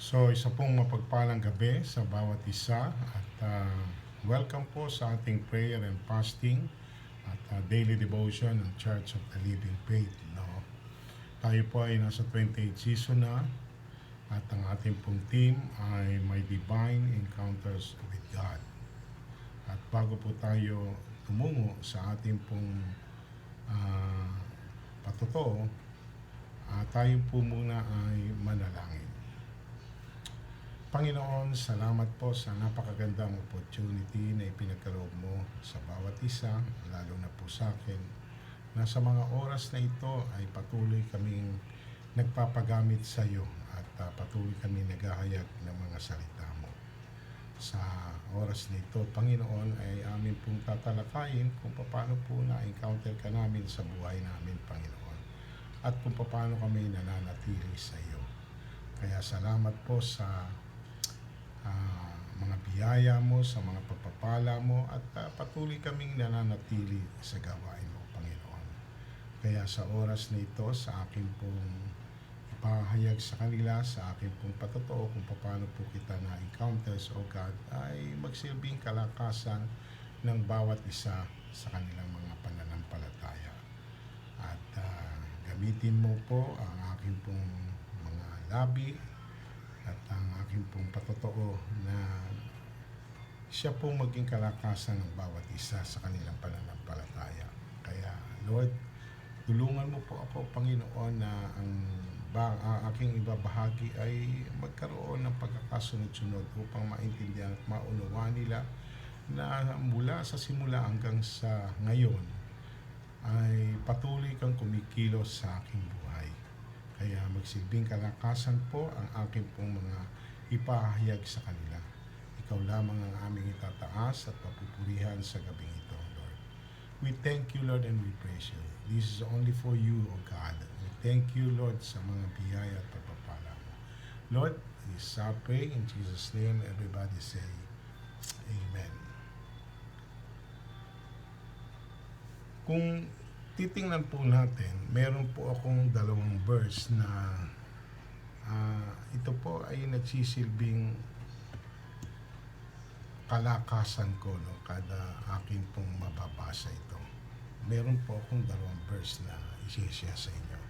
So, isa pong mapagpalang gabi sa bawat isa at welcome po sa ating prayer and fasting at daily devotion ng Church of the Living Faith. No? Tayo po ay nasa 28th season na at ang ating pong team ay may Divine Encounters with God. At bago po tayo tumungo sa ating pong patuto, tayo po muna ay manalangin. Panginoon, salamat po sa napakagandang opportunity na ipinagkaloob mo sa bawat isa, lalo na po sa akin, na sa mga oras na ito ay patuloy kaming nagpapagamit sa iyo at patuloy kami naghahayag ng mga salita mo. Sa oras na ito, Panginoon, ay amin pong tatalakayin kung paano po na-encounter ka namin sa buhay namin, Panginoon, at kung paano kami nananatili sa iyo. Kaya salamat po sa mga biyaya mo, sa mga pagpapala mo at patuloy kaming nananatili sa gawain mo, Panginoon. Kaya sa oras na ito, sa akin pong ipahayag sa kanila, sa akin pong patotoo kung paano po kita na-encounters, O God, ay magsilbing kalakasan ng bawat isa sa kanilang mga pananampalataya. At gamitin mo po ang akin pong mga labi at ang aking pong patotoo na siya pong maging kalakasan ng bawat isa sa kanilang pananampalataya. Kaya, Lord, tulungan mo po ako, Panginoon, na ang aking ibabahagi ay magkaroon ng pagkakasunod-sunod upang maintindihan at maunawa nila na mula sa simula hanggang sa ngayon ay patuloy kang kumikilos sa aking buhay. Kaya magsilbing kalakasan po ang aking pong mga ipahayag sa kanila. Ikaw lamang ang aming itataas at papupurihan sa gabing ito, Lord. We thank you, Lord, and we praise you. This is only for you, O God. We thank you, Lord, sa mga biyaya at pagpapala mo. Lord, this is our prayer in Jesus' name. Everybody say, Amen. Kung titingnan po natin, meron po akong dalawang verse na ito po ay nagsisilbing kalakasan ko, no, kada akin pong mababasa ito. Meron po akong dalawang verse na i-share sa inyo.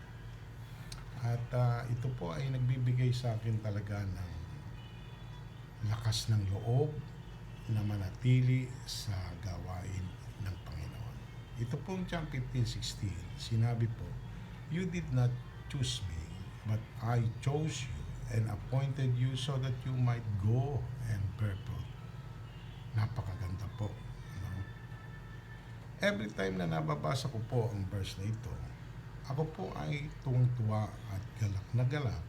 At ito po ay nagbibigay sa akin talaga ng lakas ng loob na manatili sa gawain ng Panginoon. Ito pong John 15:16, sinabi po, You did not choose me, but I chose you and appointed you so that you might go and bear fruit. Napakaganda po. No? Every time na nababasa ko po ang verse na ito, ako po ay tuwang-tuwa at galak na galak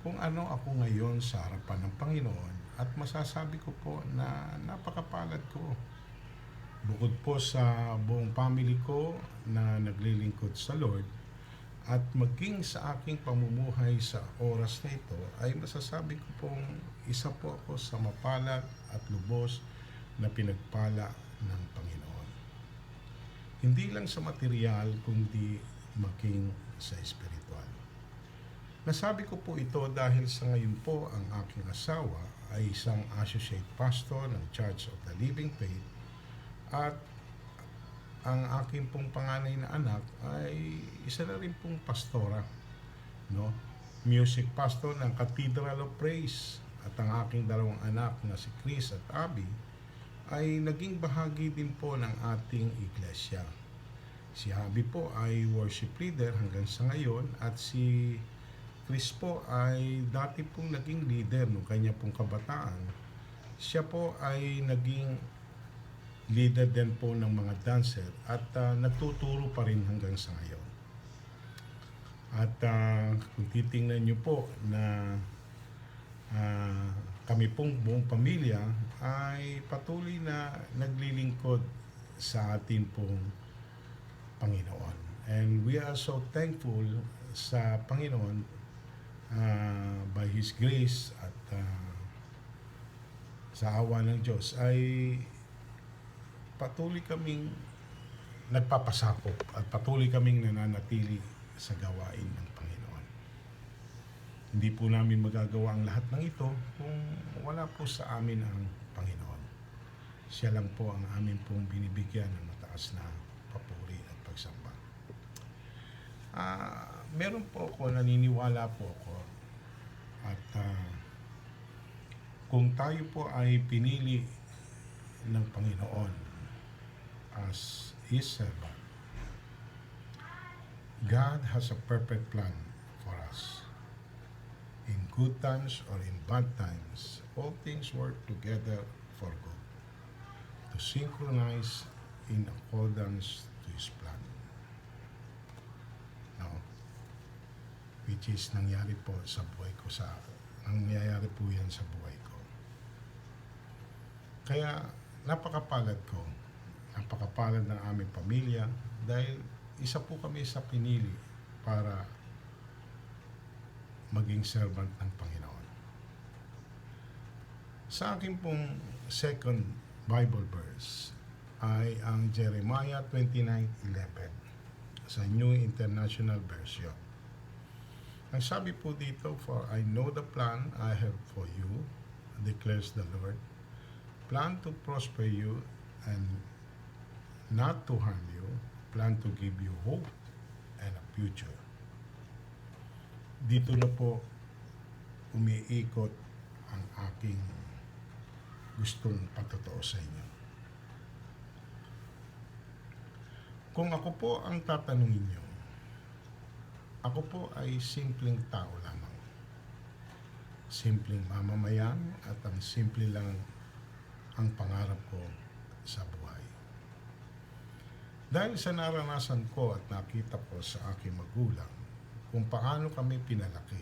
kung ano ako ngayon sa harapan ng Panginoon at masasabi ko po na napakapalad ko. Bukod po sa buong family ko na naglilingkod sa Lord at maging sa aking pamumuhay sa oras na ito ay masasabi ko pong isa po ako sa mapalad at lubos na pinagpala ng Panginoon. Hindi lang sa material kundi maging sa espiritual. Nasabi ko po ito dahil sa ngayon po ang aking asawa ay isang associate pastor ng Church of the Living Faith at ang aking pong panganay na anak ay isa na rin pong pastora, no? Music pastor ng Cathedral of Praise. At ang aking dalawang anak na si Chris at Abby ay naging bahagi din po ng ating iglesia. Si Abby po ay worship leader hanggang sa ngayon at si Chris po ay dati pong naging leader ng kanya pong kabataan. Siya po ay naging leader din po ng mga dancer at nagtuturo pa rin hanggang sa ngayon. At kung titingnan nyo po na kami pong buong pamilya ay patuloy na naglilingkod sa ating pong Panginoon. And we are so thankful sa Panginoon by His grace at sa awa ng Diyos ay patuloy kaming nagpapasakop at patuloy kaming nananatili sa gawain ng Panginoon. Hindi po namin magagawa ang lahat ng ito kung wala po sa amin ang Panginoon. Siya lang po ang amin pong binibigyan ng mataas na papuri at pagsamba. Meron po ako, naniniwala po ako at kung tayo po ay pinili ng Panginoon as His servant, God has a perfect plan for us. In good times or in bad times, all things work together for good, to synchronize in accordance to His plan. No? Which is nangyari po sa buhay ko, nangyayari po yan sa buhay ko. Kaya napakapalad ng aming pamilya dahil isa po kami sa pinili para maging servant ng Panginoon. Sa akin pong second Bible verse ay ang Jeremiah 29:11 sa New International Version. Ang sabi po dito, "For I know the plan I have for you, declares the Lord, plan to prosper you and not to harm you, plan to give you hope and a future." Dito na po umiikot ang aking gustong patotoo sa inyo. Kung ako po ang tatanungin nyo, ako po ay simpleng tao lamang. Simpleng mamamayan at ang simple lang ang pangarap ko sa buhay. Dahil sa naranasan ko at nakita ko sa aking magulang kung paano kami pinalaki,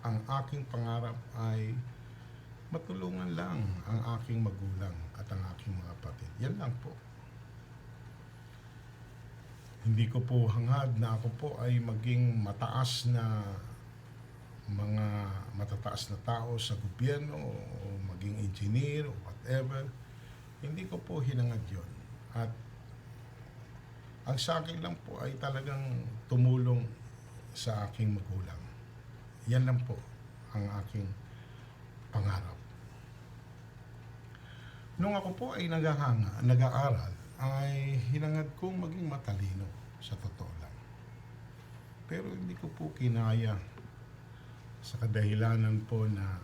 ang aking pangarap ay matulungan lang ang aking magulang at ang aking mga kapatid. Yan lang po. Hindi ko po hangad na ako po ay maging matataas na tao sa gobyerno o maging engineer o whatever. Hindi ko po hinangad yon. At ang sa akin lang po ay talagang tumulong sa aking magulang. Yan lang po ang aking pangarap. Nung ako po ay nag-aaral, ay hinangad kong maging matalino, sa totoo lang. Pero hindi ko po kinaya sa kadahilanan po na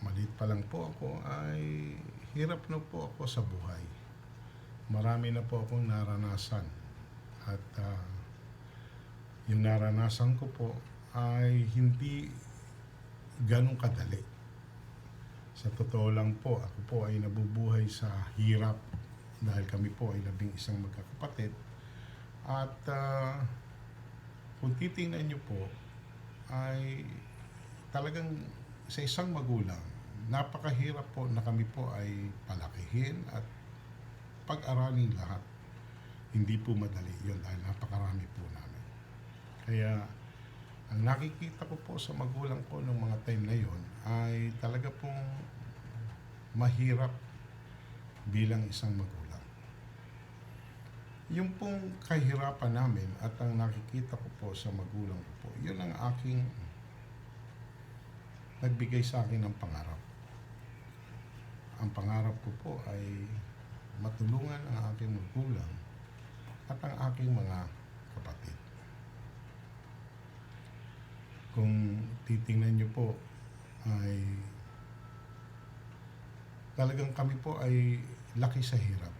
maliit pa lang po ako ay hirap na po ako sa buhay. Marami na po akong naranasan at yung naranasan ko po ay hindi ganun kadali. Sa totoo lang po, ako po ay nabubuhay sa hirap dahil kami po ay 11 magkakapatid. At kung titingnan nyo po, ay talagang sa isang magulang, napakahirap po na kami po ay palakihin at pag-aralin lahat. Hindi po madali yun dahil napakarami po namin. Kaya ang nakikita ko po sa magulang ko nung mga time na yon ay talaga pong mahirap bilang isang magulang. Yung pong kahirapan namin at ang nakikita ko po sa magulang ko po, yun ang aking nagbigay sa akin ng pangarap. Ang pangarap ko po ay matulungan ang aking magulang at ang aking mga kapatid. Kung titingnan nyo po ay talagang kami po ay laki sa hirap.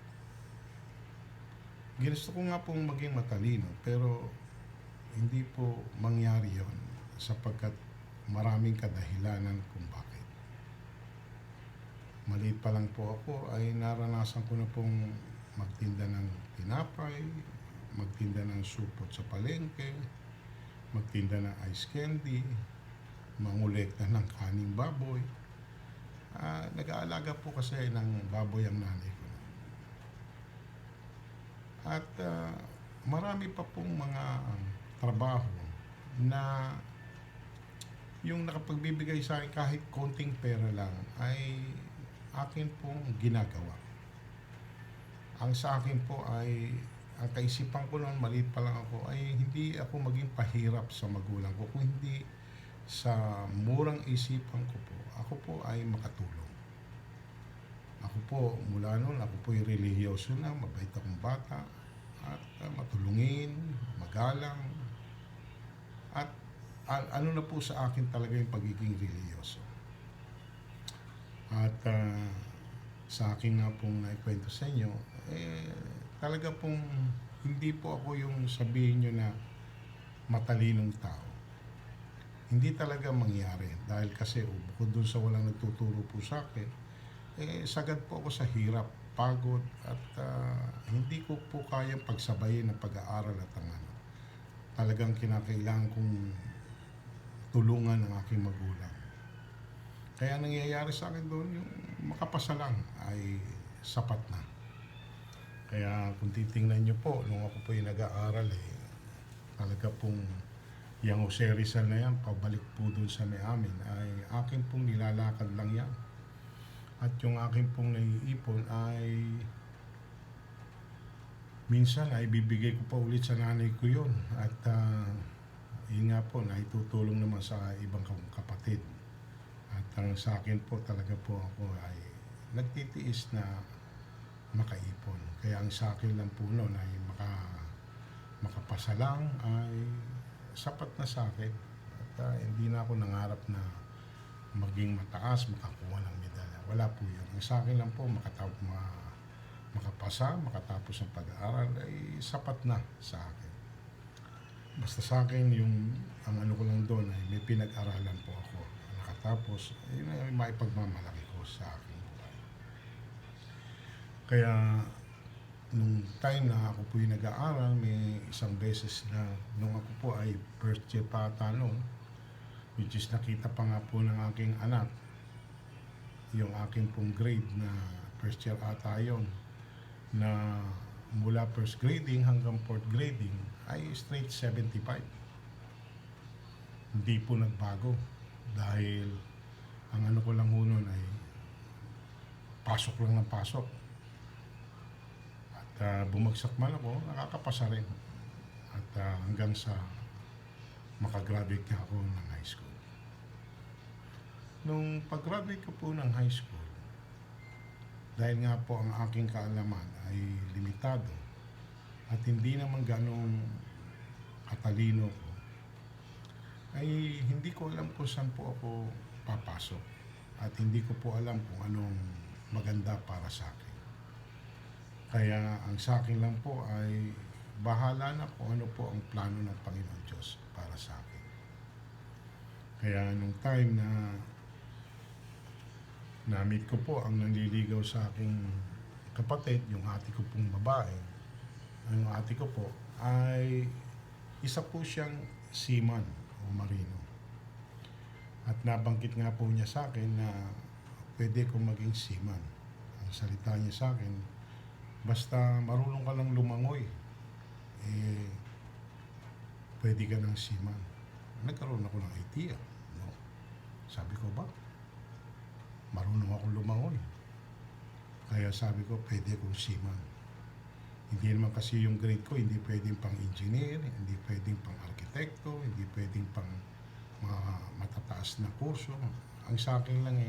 Ginusto ko nga pong maging matalino pero hindi po mangyari yon sapagkat maraming kadahilanan kung bakit. Maliit pa lang po ako ay naranasan ko na pong magtinda ng tinapay, magtinda ng supot sa palengke, magtinda ng ice candy, mangolekta ng kaning baboy. Nag-aalaga po kasi ng baboy ang nanay ko. At marami pa pong mga trabaho na yung nakapagbibigay sa akin kahit konting pera lang ay akin pong ginagawa. Ang sa akin po ay ang kaisipan ko noon, maliit pa lang ako, ay hindi ako maging pahirap sa magulang ko. Kung hindi sa murang isipan ko po, ako po ay makatulong. Ako po, mula noon, ako po ay relihiyoso na, mabait akong bata, at matulungin, magalang, at ano na po sa akin talaga yung pagiging relihiyoso. At sa akin nga pong naikwento sa inyo, talaga pong hindi po ako yung sabihin nyo na matalinong tao. Hindi talaga mangyari dahil kasi bukod dun sa walang nagtuturo po sa akin, sagad po ako sa hirap, pagod at hindi ko po kayang pagsabayin ng pag-aaral at ang ano. Talagang kinakailangan kong tulungan ng aking magulang. Kaya nangyayari sa akin doon yung makapasa lang ay sapat na. Kaya kung titingnan nyo po, nung ako po yung nag-aaral talaga pong yung Jose Rizal na yan, pabalik po doon sa may amin, ay akin pong nilalakad lang yan. At yung akin pong naiipon ay minsan ay bibigay ko pa ulit sa nanay ko yun. At yun nga po, naitutulong naman sa ibang kapatid. At sa akin po talaga po ako ay nagtitiis na makaipon. Kaya ang sa akin lang po noon ay makapasa lang ay sapat na sa akin. At hindi na ako nangarap na maging mataas, makakuha ng medalya. Wala po yun. Ang sa akin lang po, makapasa, makatapos ng pag-aaral ay sapat na sa akin. Basta sa akin, ang ano ko lang doon ay may pinag-aralan po ako. Nakatapos, yun ay maipagmamalaki ko sa aking buhay. Kaya, nung time na ako po yung nag-aaral, may isang beses na nung ako po ay first year pa ata noon, which is nakita pa nga po ng aking anak yung aking pong grade na first year ata yun, na mula first grading hanggang fourth grading ay straight 75. Hindi po nagbago dahil ang ano ko lang ho nun ay pasok lang ng pasok. At bumagsak man ako, nakakapasa rin. At hanggang sa makagraduate na ako ng high school. Nung pag-graduate ko po ng high school, dahil nga po ang aking kaalaman ay limitado at hindi naman ganong katalino ko, ay hindi ko alam kung saan po ako papasok at hindi ko po alam kung anong maganda para sa akin. Kaya ang sa akin lang po ay bahala na kung ano po ang plano ng Panginoon Diyos para sa akin. Kaya nung time na na-meet ko po ang nanliligaw sa aking kapatid, yung ate ko pong babae, yung ate ko po ay isa po siyang seaman o marino. At nabanggit nga po niya sa akin na pwede kong maging seaman. Ang salita niya sa akin, basta marunong ka lang lumangoy, pwede ka ng seaman. Nagkaroon ako ng idea. No? Sabi ko ba, marunong akong lumangoy. Kaya sabi ko, pwede akong seaman. Hindi naman kasi yung grade ko, hindi pwedeng pang engineer, hindi pwedeng pang arkitekto, hindi pwedeng pang mga matataas na kurso. Ang sa akin lang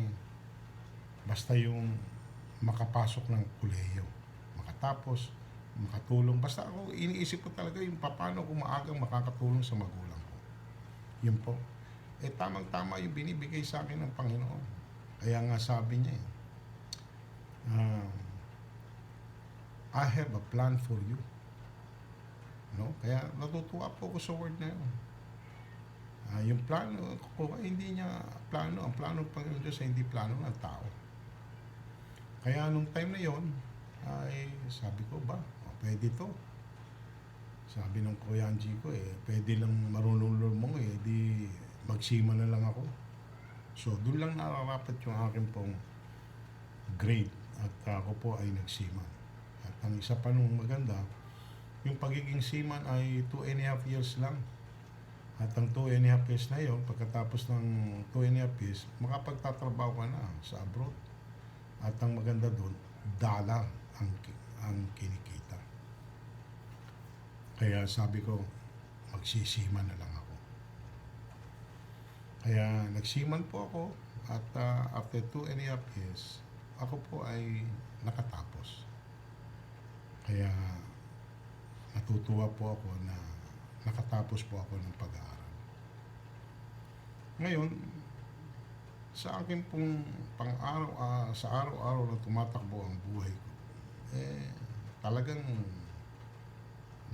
basta yung makapasok ng kolehiyo, makatapos, makatulong. Basta ako, iniisip ko talaga yung paano ko maagang makakatulong sa magulang ko. Yun po. Tamang-tama yung binibigay sa akin ng Panginoon. Kaya nga sabi niya I have a plan for you. No? Kaya natutuwa po ako sa word na yun. Yung plano ko hindi niya plano. Ang plano ng Panginoon Diyos ay hindi plano ng tao. Kaya nung time na yon ay sabi ko ba, pwede to. Sabi ng Kuya Angie ko pwede lang marunong lumangoy, di magsima na lang ako. So, doon lang nararapat yung aking pong grade at ako po ay nagseaman. At ang isa pa nung maganda, yung pagiging seaman ay 2.5 years lang. At ang 2.5 years na yun, pagkatapos ng 2.5 years, makapagtatrabaho ka na sa abroad. At ang maganda doon, dollar ang kinikita. Kaya sabi ko, magsisima na lang ako. Kaya nagsiman po ako at after 2.5 years, ako po ay nakatapos. Kaya natutuwa po ako na nakatapos po ako ng pag-aaral. Ngayon, sa akin pong sa araw-araw na tumatakbo ang buhay ko, talagang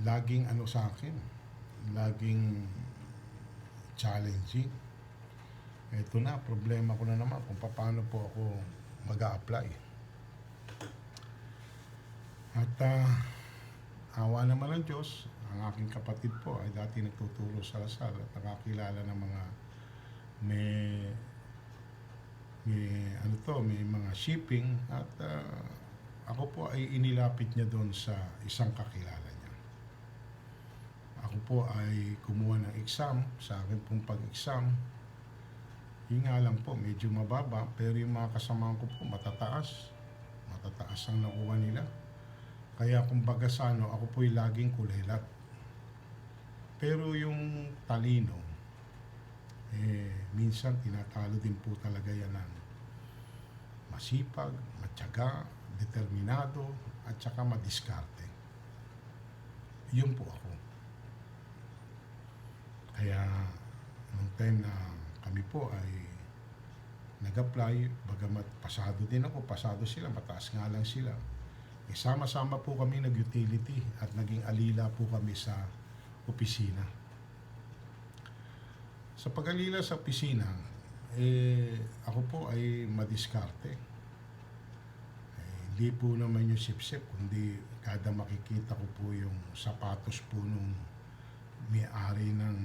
laging sa akin, laging challenging. Ito na, problema ko na naman kung paano po ako mag-a-apply. At awa naman ng Diyos, ang aking kapatid po ay dati nagtuturo sa Lasal at nakakilala ng mga may mga shipping at ako po ay inilapit niya doon sa isang kakilala niya. Ako po ay kumuha ng exam, sa akin pong pag-exam. Yun nga lang po, medyo mababa, pero yung mga kasamahan ko po matataas. Matataas ang nakuha nila. Kaya kumbaga ako po ay laging kulelat. Pero yung talino, minsan tinatalo din po talaga yan ng masipag, matyaga, determinado, at saka madiskarte. Yun po ako. Kaya nung time na kami po ay nag-apply, bagamat pasado din ako, pasado sila, mataas nga lang sila. Sama-sama po kami nag-utility at naging alila po kami sa opisina. Sa pag-alila sa opisina, ako po ay madiskarte. Hindi po naman yung sip-sip, kundi kada makikita ko po yung sapatos po nung may-ari ng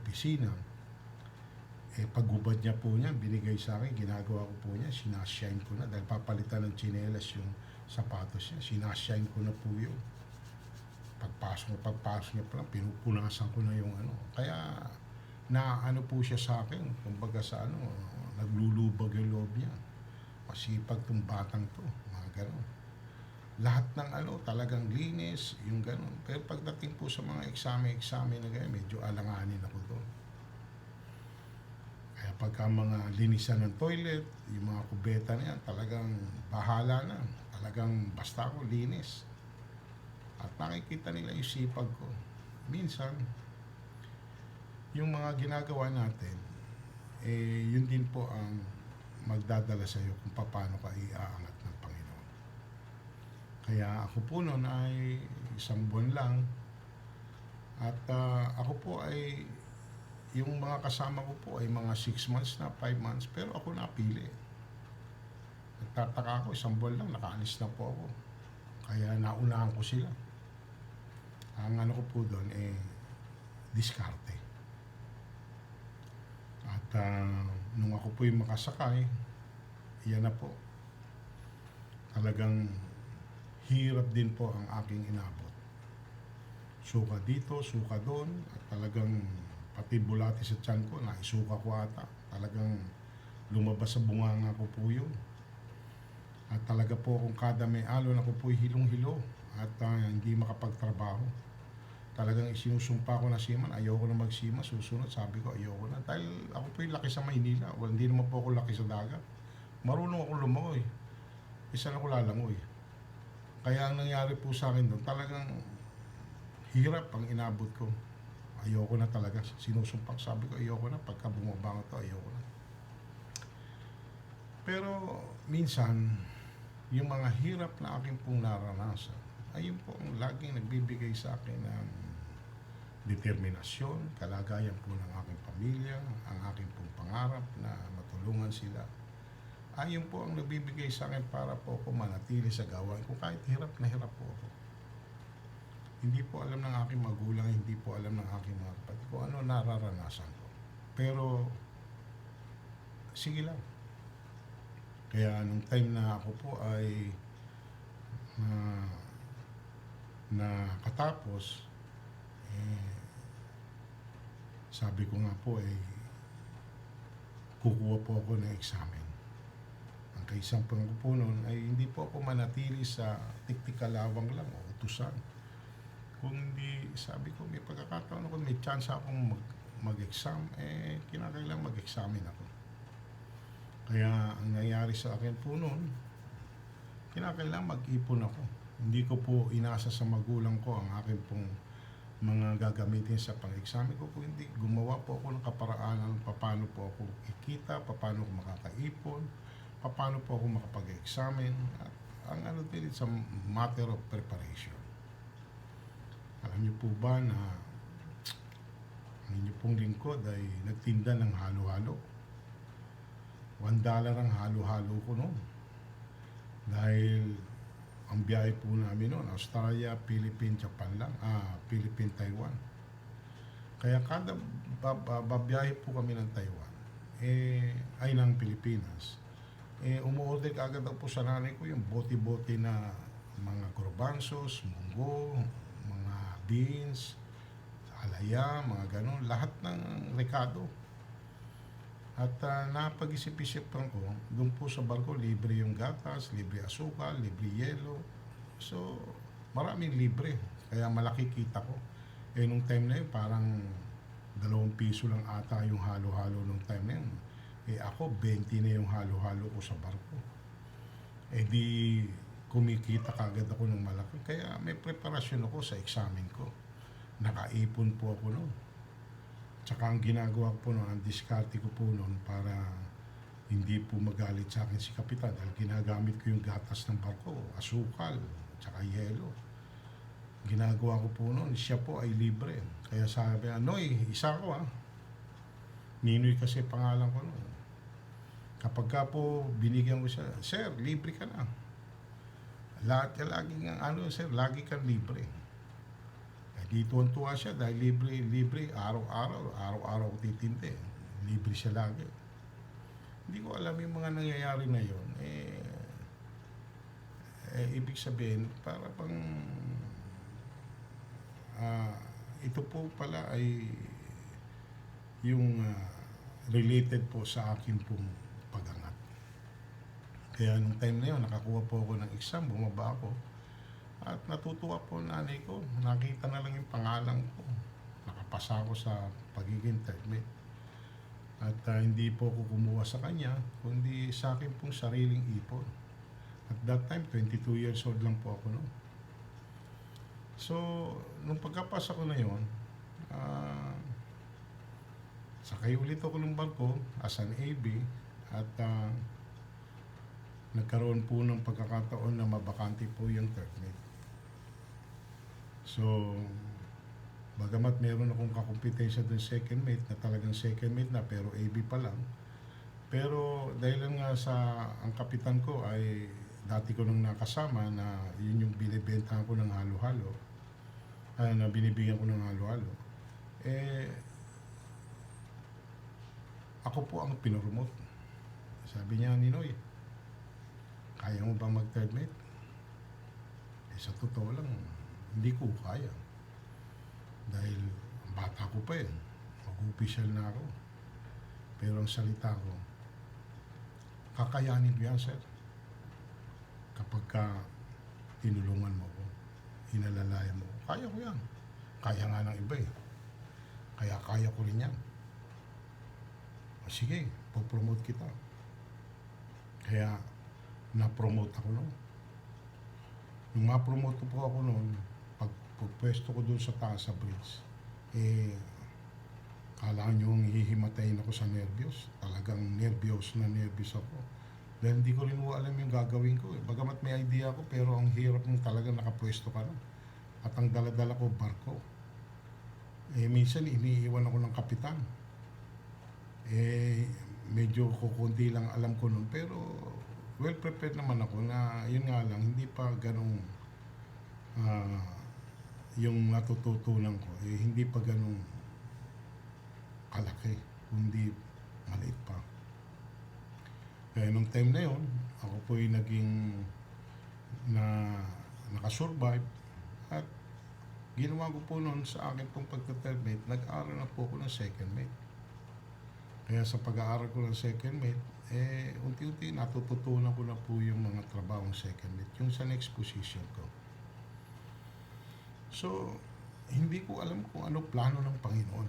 opisina, paghubad niya po niya, binigay sa akin, ginagawa ko po niya, sinashine ko na, dahil papalitan ng tsinelas yung sapatos niya, sinashine ko na po yun. Pagpasok niya pa lang, pinupunasan ko na yung kaya po siya sa akin, kumbaga naglulubag yung loob niya. Masipag tong batang to, mga gano'n. Lahat ng talagang linis, yung gano'n. Pero pagdating po sa mga examen na gano'n, medyo alanganin ako doon. Kaya pagka mga linisan ng toilet, yung mga kubeta na yan, talagang bahala na. Talagang basta ako linis. At nakikita nila yung sipag ko. Minsan, yung mga ginagawa natin, yun din po ang magdadala sa iyo kung paano ka iaangat ng Panginoon. Kaya ako po noon ay 1 buwan lang at ako po ay yung mga kasama ko po ay mga 6 months na, 5 months, pero ako napili. Nagtataka ako, 1 buwan lang, nakaalis na po ako. Kaya naunahan ko sila. Ang ko po doon diskarte. At nung ako po yung makasakay, yan na po. Talagang hirap din po ang aking inabot. Suka dito, suka doon, at talagang pati bulati sa tiyan ko, naisuka ko ata. Talagang lumabas sa bunganga ko po yun. At talaga po kung kada may alon ako po hilong-hilo at hindi makapagtrabaho. Talagang isinusumpa ko na seaman, ayoko na mag-seaman, susunod, sabi ko ayoko na. Dahil ako po yung laki sa Maynila, hindi naman po ako laki sa dagat. Marunong ako lumangoy. Isa na ko lalangoy. Kaya ang nangyari po sa akin doon, talagang hirap ang inabot ko. Ayoko na talaga, sinusumpak, sabi ko ayoko na, pagka bumaba ko to, ayoko na. Pero minsan, yung mga hirap na aking pong naranasan, ayun po ang laging nagbibigay sa akin ng determinasyon, kalagayan po ng aking pamilya, ang aking pong pangarap na matulungan sila. Ayun po ang nagbibigay sa akin para po ako manatili sa gawain ko kahit hirap na hirap po ako. Hindi po alam ng aking magulang, hindi po alam ng aking mga kapatid kung ano nararanasan ko. Pero, sige lang. Kaya nung time na ako po ay nakatapos, sabi ko nga po kukuha po ako ng examen. Ang kaisang ko po noon ay hindi po ako manatili sa tiktikalawang lang o utusan. Kung hindi, sabi ko, may pagkakataon ako, may chance akong mag-exam, kinakailangan mag-examine ako. Kaya ang nangyari sa akin po noon, kinakailangan mag-ipon ako. Hindi ko po inasa sa magulang ko ang akin pong mga gagamitin sa pang-examine ko. Kung hindi, gumawa po ako ng kaparaanan paano po ako ikita, paano ako makakaipon, paano po ako makapag-examine. At ang ano din, it's a matter of preparation. Alam niyo po ba na ang inyo pong lingkod ay nagtinda ng halo-halo? $1 ang halo-halo ko noon. Dahil ang biyahe po namin noon, Australia, Philippines, Japan lang, Philippines, Taiwan. Kaya kada babiyahe po kami ng Taiwan, ay ng Pilipinas, umuorder agad ako po sa nanay ko yung bote-bote na mga garbanzos, munggo, mga beans, alaya, mga ganun, lahat ng rekado. At napag-isip-isip ko, doon po sa barko, libre yung gatas, libre asukal, libre yelo. So, maraming libre. Kaya malaki kita ko. Nung time na yun, parang ₱2 lang ata yung halo-halo nung time na yun. Ako, 20 na yung halo-halo ko sa barko. Di kumikita kagad ako ng malaki. Kaya may preparasyon ako sa examen ko. Nakaipon po ako noon. Tsaka ang ginagawa ko po noon, ang diskarte ko po noon para hindi po magalit sa akin si Kapitan dahil ginagamit ko yung gatas ng barko, asukal, tsaka yelo. Ginagawa ko po noon, siya po ay libre. Kaya sabi, Noy, isa ko Ninoy kasi pangalan ko noon. Kapag ka po binigyan ko siya, Sir, libre ka na. Sir, lagi kang libre. Dito ang tuwa siya dahil libre, araw-araw ko titindi. Libre siya lagi. Hindi ko alam yung mga nangyayari na yun. Ibig sabihin, para bang ito po pala ay yung related po sa akin pong pag-angat. Kaya nung time na yun, nakakuha po ako ng exam, bumaba ako. At natutuwa po nanay ko, nakita na lang yung pangalan ko. Nakapasa ako sa pagiging third mate. At hindi po ako kumuha sa kanya, kundi sa akin pong sariling ipon. At that time, 22 years old lang po ako noon. So, nung pagkapasa ko na yun, sakay ulit ako ng barko as an AB at nagkaroon po ng pagkakataon na mabakante po yung third mate. So, bagamat meron akong kakumpetensya dun second mate na talagang second mate na pero AB pa lang. Pero dahil nga sa ang kapitan ko ay dati ko nang nakasama na yun yung binibenta ko ng halo-halo, na binibigyan ko ng halo-halo, ako po ang pinromote. Sabi niya, Ninoy, kaya mo ba mag-third mate? Sa totoo lang, hindi ko kaya. Dahil bata ko pa mag-official na ako. Pero ang salita ko, kakayanin ko yan, sir. Kapag tinulungan mo ko, inalalayan mo ko, kaya ko yan. Kaya nga ng iba kaya ko rin yan. Sige, popromote kita. Kaya na-promote ako noon. Nung ma-promote po ako noon, pagpwesto ko doon sa taas sa bridge, kala nyo hihimatayin ako sa nervyos. Talagang nervyos ako. Dahil hindi ko rin alam yung gagawin ko. Bagamat may idea ko, pero ang hirap nung talagang nakapwesto ka na. At ang dala-dala ko, barko. Minsan iniiwan ako ng kapitan. Medyo kukunti lang alam ko noon, pero well prepared naman ako na yun nga lang, hindi pa ganong yung natututunan ko, hindi pa ganong kalaki, kundi maliit pa. Kaya nung time na yun, ako po'y naging nakasurvive at ginawa ko po noon sa akin pong pagka-third mate, nag-aaral na po ako ng second mate. Kaya sa pag-aaral ko ng second mate, unti-unti natututunan ko na po yung mga trabahong second mate, yung sa next position ko. So, hindi ko alam kung ano plano ng Panginoon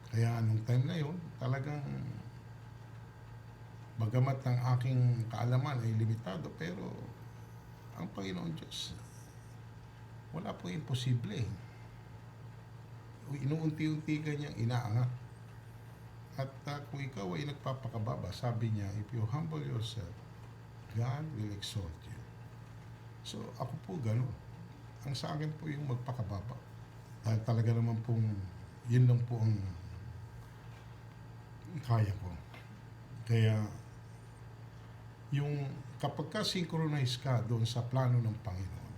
Kaya nung time na yun, talagang bagamat ang aking kaalaman ay limitado, pero ang Panginoon Diyos, wala pong imposible. Inuunti-unti kanyang inaangat. At kung ikaw ay nagpapakababa, sabi niya, if you humble yourself, God will exalt you. So ako po gano'n. Ang sa akin po yung magpakababa. Dahil talaga naman pong, yun lang po ang kaya ko. Kaya, yung kapag ka synchronize ka doon sa plano ng Panginoon,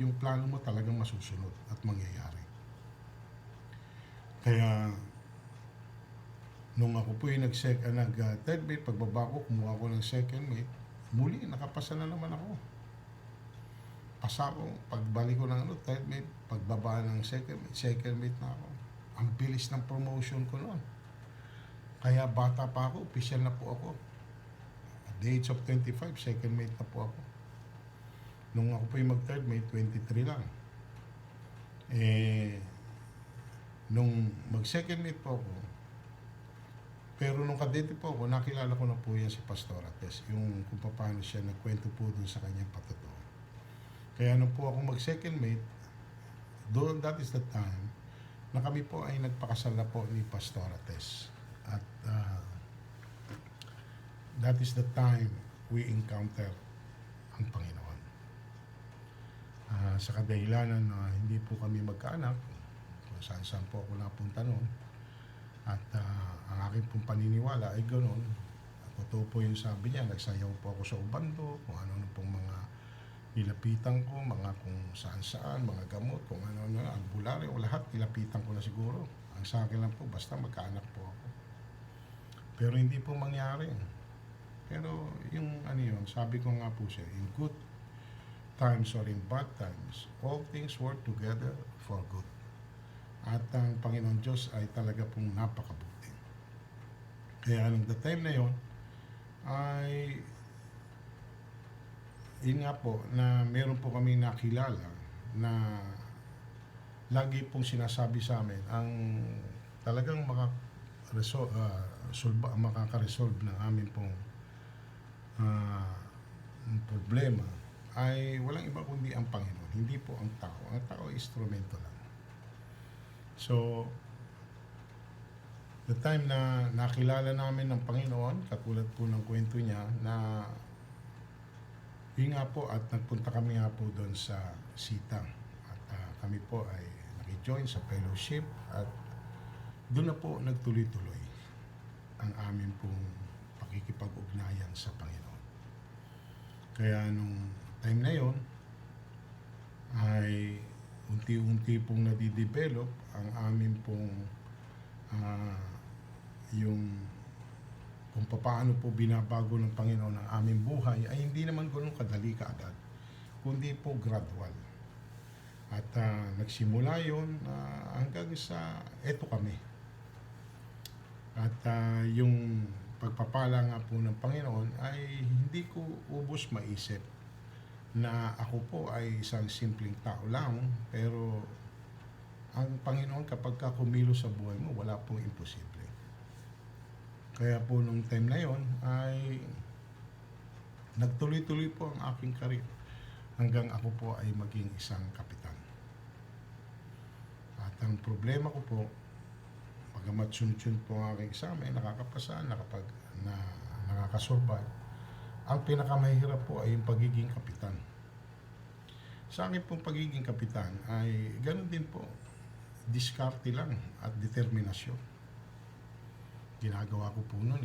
yung plano mo talagang masusunod at mangyayari. Kaya, nung ako po yung nag-third mate, pagbaba ko, kumuha ko ng second mate, muli, nakapasa na naman ako. Pasa ko, pagbalik ko ng third mate, pagbaba ng second mate na ako. Ang bilis ng promotion ko noon. Kaya bata pa ako, official na po ako. At the age of 25, second mate na po ako. Nung ako po yung mag-third mate, 23 lang. Nung mag-second mate po ako, pero nung kadete po ako, nakilala ko na po yan si Pastor Ates, yung kung paano siya nagkwento po dun sa kanyang patotoo. Kaya nung po ako mag-second mate, doon, that is the time, na kami po ay nagpakasal na po ni Pastor Ates. At that is the time we encounter ang Panginoon. Sa kadahilanan na hindi po kami magkaanak, kung saan-saan po ako napunta noon, at ang aking pong paniniwala ay ganoon. Totoo po yung sabi niya, nagsayaw po ako sa ubando, kung ano-ano pong mga nilapitan ko, mga kung saan-saan, mga gamot, kung ano-ano, albularyo, lahat nilapitan ko na siguro. Ang sa akin lang po, basta magkaanak po ako. Pero hindi po mangyari. Pero yung ano yun, sabi ko nga po siya, in good times or in bad times, all things work together for good. At ang Panginoon Diyos ay talaga pong napakabuti. Kaya nung the time na yon ay yun nga po na meron po kami nakilala na lagi pong sinasabi sa amin ang talagang makaka-resolve ng amin pong problema ay walang iba kundi ang Panginoon, hindi po ang tao. Ang tao ay instrumento lang. So, the time na nakilala namin ng Panginoon, katulad po ng kwento niya, na yun nga po, at nagpunta kami nga po doon sa Sitang. At kami po ay nakijoin sa fellowship at doon na po nagtuloy-tuloy ang amin pong pakikipag-ugnayan sa Panginoon. Kaya nung time na yon ay unti-unti pong nadidevelop ang amin pong yung kung paano po binabago ng Panginoon ang aming buhay ay hindi naman ganoon kadali kaagad, kundi po gradual. At nagsimula yun hanggang sa eto kami. At yung pagpapala nga po ng Panginoon ay hindi ko ubos maisip na ako po ay isang simpleng tao lang, pero ang Panginoon kapag ka kumilos sa buhay mo, wala pong imposible. Kaya po nung time na yon ay nagtuloy-tuloy po ang aking karir hanggang ako po ay maging isang kapitan. At ang problema ko po, pagamat sunod-sunod po ang aking examen, nakakapasa, nakakasurvive, ang pinakamahirap po ay yung pagiging kapitan. Sa akin pong pagiging kapitan ay ganoon din po, diskarte lang at determinasyon. Ginagawa ko po noon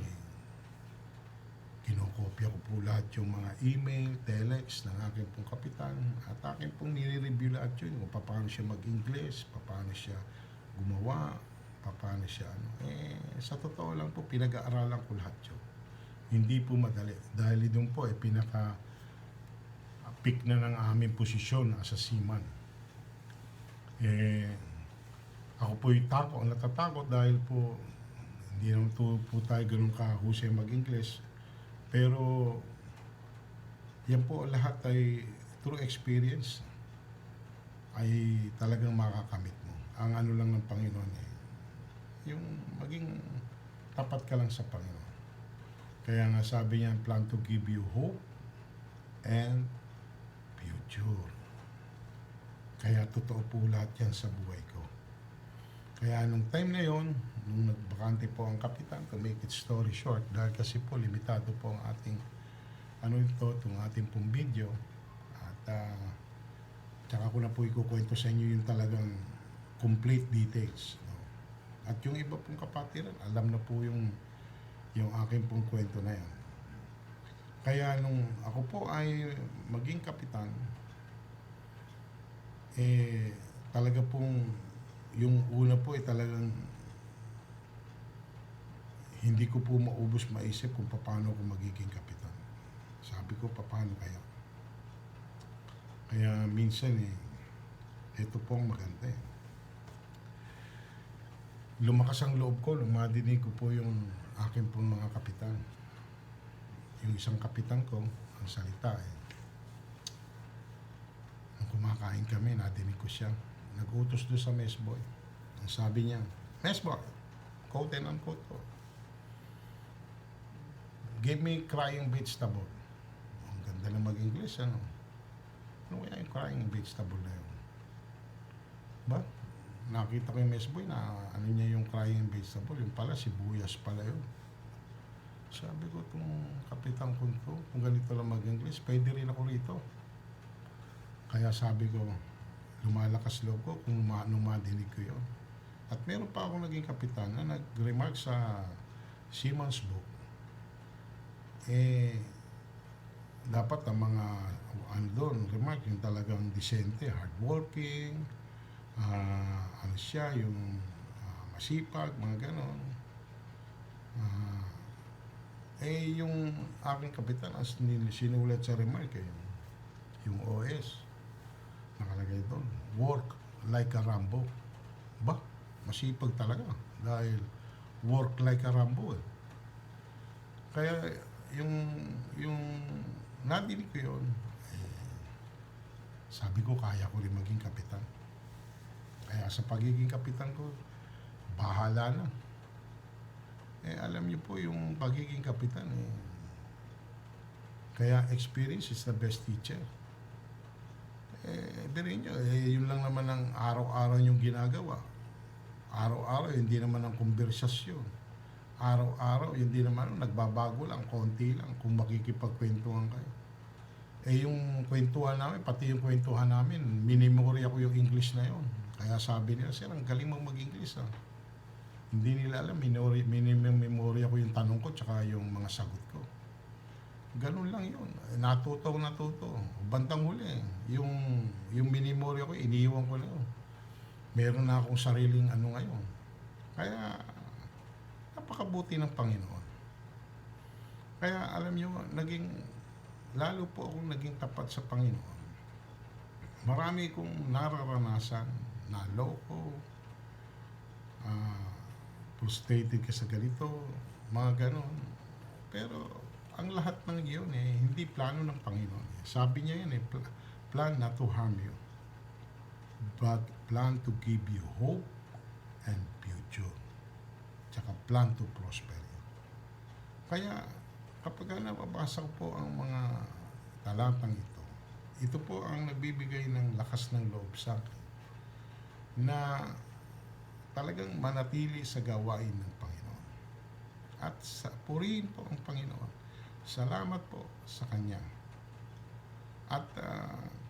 kinokopya ko po lahat yung mga email, telex ng aking pong kapitan at aking pong nire-review lahat yun kung paano siya mag-Ingles, paano siya gumawa, paano siya sa totoo lang po pinag-aaralan ko lahat yun. Hindi po madali dahil doon po pinaka-pick na ng aming posisyon as a seaman. Ako po yung natatakot dahil po hindi naman po tayo ganun kahusay mag-Ingles. Pero yan po lahat ay through experience ay talagang makakamit mo. Ang ano lang ng Panginoon yung maging tapat ka lang sa Panginoon. Kaya nga sabi niya, plan to give you hope and future. Kaya totoo po lahat yan sa buhay ko. Kaya nung time na yon, nung nagbakante po ang kapitan, to make it story short, dahil kasi po limitado po ang ating itong ating pong video, at tsaka ko na po ikukwento sa inyo yung talagang complete details, no? At yung iba pong kapatiran, alam na po yung aking pong kwento na yan. Kaya nung ako po ay maging kapitan, talaga pong yung una po ay talagang hindi ko po maubos maisip kung paano ako magiging kapitan. Sabi ko, paano kaya? Kaya minsan ito po ang maganda. Lumakas ang loob ko, lumadinig ko po yung akin pong mga kapitan. Yung isang kapitan ko, ang salita nung kumakain kami, nadinig ko siya. Nag-utos doon sa messboy. Ang sabi niya, messboy, quote and unquote po, give me crying vegetable. Ang ganda na mag-English, ano? Ano kaya yung crying vegetable na yun? Ba? Nakita ko yung messboy na ano niya yung crying vegetable, yung pala sibuyas pala yun. Sabi ko, itong kapitan ko to, kung ganito lang mag-English, pwede rin ako rito. Kaya sabi ko, lumalakas loob ko kung madinig ko yun. At meron pa akong naging kapitan na nag-remark sa Siemens book. Dapat ang mga doon, remark yung talagang decente, hardworking, ano siya, yung masipag, mga ganon. Yung aking kapitan, as sinulat sa remark, yung OS, nakalagay doon, work like a Rambo. Ba? Masipag talaga. Dahil work like a Rambo Kaya yung nadinig ko yun, sabi ko, kaya ko rin maging kapitan. Kaya sa pagiging kapitan ko, bahala na. Alam niyo po yung pagiging kapitan, kaya experience is the best teacher. Birin nyo, yun lang naman ang araw-araw yung ginagawa. Araw-araw, hindi naman ang konversasyon. Araw-araw, hindi naman nagbabago lang, konti lang, kung makikipagkwentuhan kayo. Yung kwentuhan namin, pati yung kwentuhan namin, minimemorya ko yung English na yon. Kaya sabi nila, sir, ang galing mong mag-English, ha? Hindi nila alam, minimemorya ko yung tanong ko, tsaka yung mga sagot ko. Ganun lang yun. Natuto. Bandang huli, yung minimorya ko, iniiwan ko na yun. Meron na akong sariling ano ngayon. Kaya, napakabuti ng Panginoon. Kaya, alam nyo, lalo po akong naging tapat sa Panginoon. Marami kong nararanasan na loko, frustrated ka sa ganito, mga ganon. Pero, ang lahat ng iyon hindi plano ng Panginoon. Sabi niya yan plan not to harm you, but plan to give you hope and future. Tsaka plan to prosper you. Kaya, kapag nababasa ko po ang mga talatang ito po ang nagbibigay ng lakas ng loob sa akin na talagang manatili sa gawain ng Panginoon. At purihin po ang Panginoon. Salamat po sa Kanya. At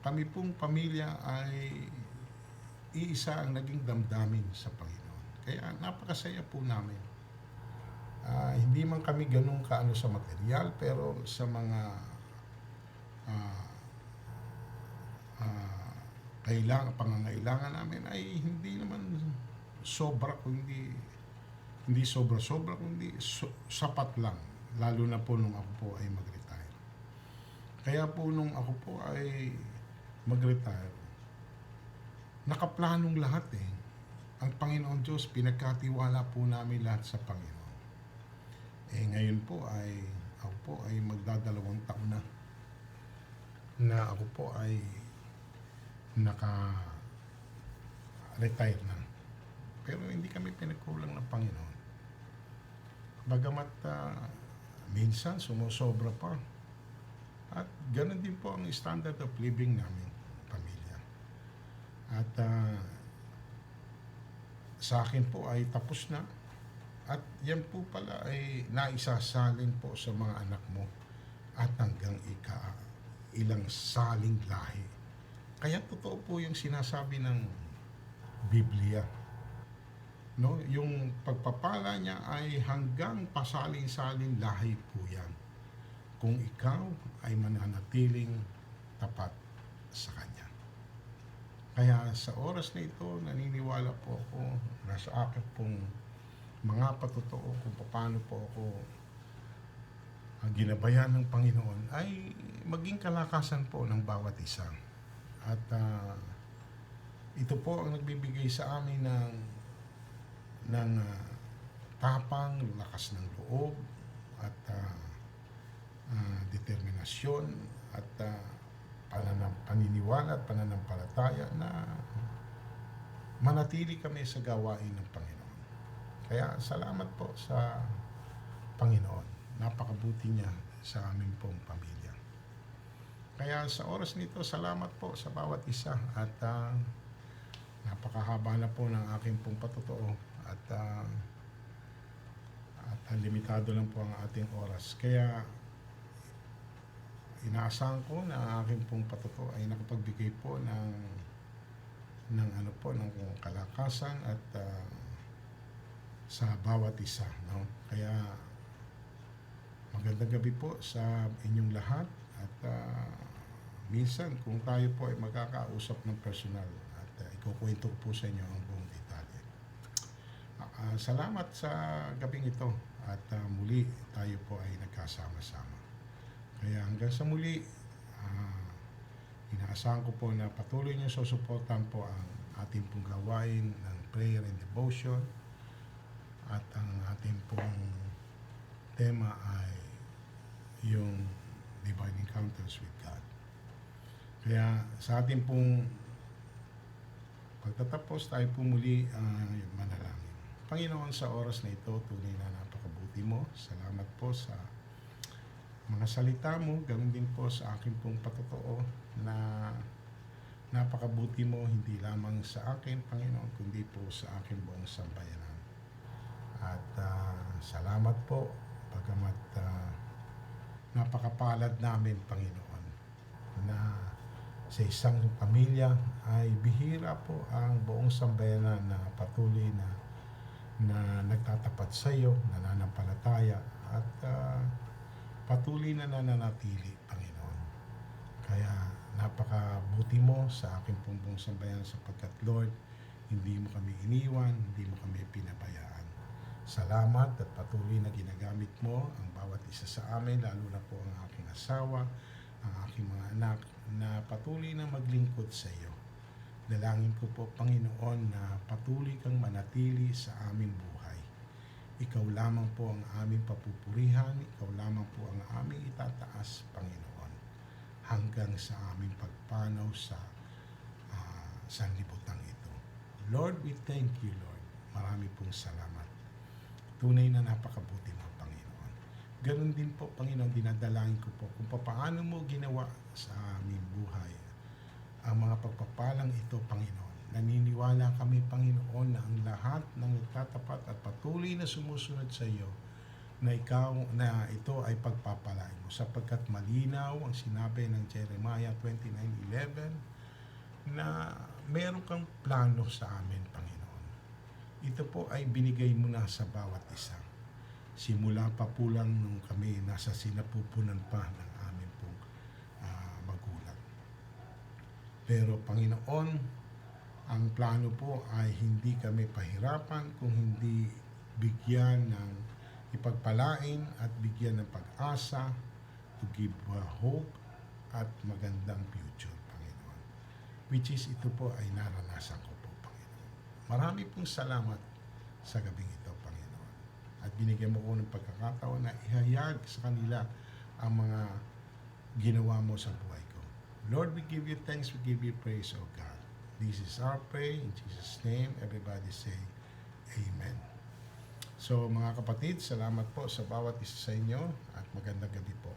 kami pong pamilya ay iisa ang naging damdamin sa Panginoon. Kaya napakasaya po namin. Hindi man kami ganun kaano sa material, pero sa mga pangangailangan namin ay hindi naman sobra, kundi hindi sobra-sobra, kundi sapat lang. Lalo na po nung ako po ay mag-retire. Kaya po nung ako po ay mag-retire, nakaplanong lahat Ang Panginoon Diyos, pinagkatiwala po namin lahat sa Panginoon. Ngayon po ay ako po ay magdadalawang taon na ako po ay naka-retire na. Pero hindi kami pinagkulang ng Panginoon. Bagamat minsan sumusobra pa. At ganun din po ang standard of living namin, pamilya. At sa akin po ay tapos na. At yan po pala ay naisasalin po sa mga anak mo at hanggang ilang saling lahi. Kaya totoo po yung sinasabi ng Biblia. No, yung pagpapala niya ay hanggang pasalin-salin lahi po yan. Kung ikaw ay mananatiling tapat sa Kanya. Kaya sa oras na ito, naniniwala po ako na sa akin pong mga patotoo kung paano po ako ang ginabayan ng Panginoon ay maging kalakasan po ng bawat isa. At ito po ang nagbibigay sa amin ng tapang, lakas ng loob at determinasyon at paniniwala at pananampalataya na manatili kami sa gawain ng Panginoon. Kaya salamat po sa Panginoon. Napakabuti niya sa aming pong pamilya. Kaya sa oras nito, salamat po sa bawat isa at napakahaba na po ng aking pong patotoo at limitado lang po ang ating oras. Kaya inaasahan ko na ang aking pong patotoo ay nakapagbigay po ng kalakasan at sa bawat isa, no? Kaya magandang gabi po sa inyong lahat at minsan kung tayo po ay magkakausap ng personal at ikukwento ko po sa inyo ang buong detalye. Salamat sa gabing ito at muli tayo po ay nagkasama-sama. Kaya hanggang sa muli, inaasahan ko po na patuloy niyo susuportahan po ang ating pong gawain ng prayer and devotion at ang ating pong tema ay yung Divine Encounters with God. Kaya sa ating pong pagtatapos, tayo po muli manalangin. Panginoon, sa oras na ito, tunay na napakabuti mo. Salamat po sa mga salita mo, ganoon din po sa akin pong patotoo na napakabuti mo hindi lamang sa akin, Panginoon, kundi po sa akin buong sambayanan. At salamat po, bagamat napakapalad namin, Panginoon, na sa isang pamilya ay bihira po ang buong sambayanan na patuloy na nagtatapat sa iyo, nananampalataya at patuloy na nananatili, Panginoon. Kaya napakabuti mo sa aking buong sambayanan sapagkat, Lord, hindi mo kami iniwan, hindi mo kami pinabayaan. Salamat at patuloy na ginagamit mo ang bawat isa sa amin, lalo na po ang aking asawa, ang aking mga anak, na patuloy na maglingkod sa iyo. Dalangin ko po, Panginoon, na patuloy kang manatili sa aming buhay. Ikaw lamang po ang aming papupurihan, ikaw lamang po ang aming itataas, Panginoon, hanggang sa aming pagpanaw sa sanlibutan ito. Lord, we thank you, Lord. Marami pong salamat. Tunay na napakabuti mo, Panginoon. Ganon din po, Panginoon, dinadalangin ko po kung paano mo ginawa sa aming buhay ang mga pagpapalang ito, Panginoon. Naniniwala kami, Panginoon, na ang lahat ng nagtatapat at patuloy na sumusunod sa iyo, na ito ay pagpapalain mo, sapagkat malinaw ang sinabi ng Jeremiah 29:11 na meron kang plano sa amin, Panginoon. Ito po ay binigay mo na sa bawat isa. Simula pa po lang nung kami nasa sinapupunan pa ng aming pong magulang. Pero Panginoon, ang plano po ay hindi kami pahirapan kung hindi bigyan ng ipagpalain at bigyan ng pag-asa to give hope at magandang future, Panginoon. Which is ito po ay naranasan ko po, Panginoon. Marami pong salamat sa gabing ito, Panginoon. At binigyan mo ko ng pagkakataon na ihayag sa kanila ang mga ginawa mo sa buhay ko. Lord, we give you thanks, we give you praise, O God. This is our prayer in Jesus' name. Everybody say, Amen. So mga kapatid, salamat po sa bawat isa sa inyo at magandang gabi po.